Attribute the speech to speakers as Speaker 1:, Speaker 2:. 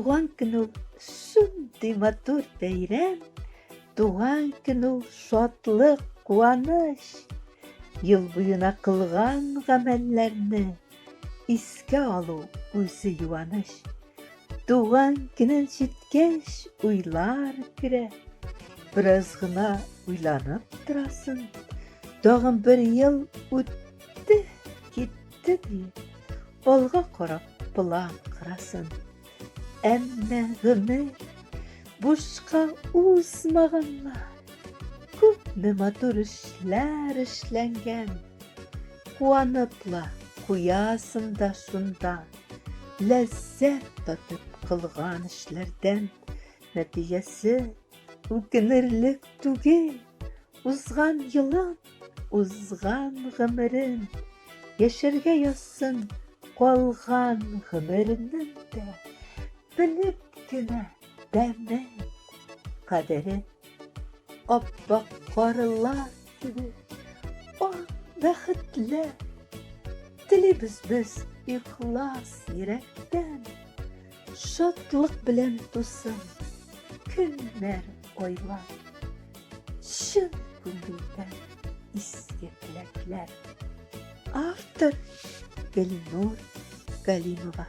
Speaker 1: Туган көн ул шундый матур бәйрәм, туган көн ул шатлык, куаныч. Ел буена кылган гамәлләрне искә алу үзе юаныч. Туган көнең җиткәч, уйлар керә. Бераз гына уйланып торасың. Тагын бер ел үтте, китте дип, алга карап план корасың. Әмма гомер бушка узмаганнар. Күпме матур эшләр эшләнгән. Куанып-ла куясың да шунда. Ләззәт татып кылган эшләрдән нәтиҗәсе үкенерлек түгел. Узган елың, узган гомерең, яшәргә язсын калган гомереңнең дә. Белеп кенә тәмен, кадерен, аппак карылар кебек, бәхетле. Телибез без ихлас йөрәктән, шатлык белән тусын, көннәр, айлар, чын күңелдән изге теләкләр. Автор Гөлнур Галимова.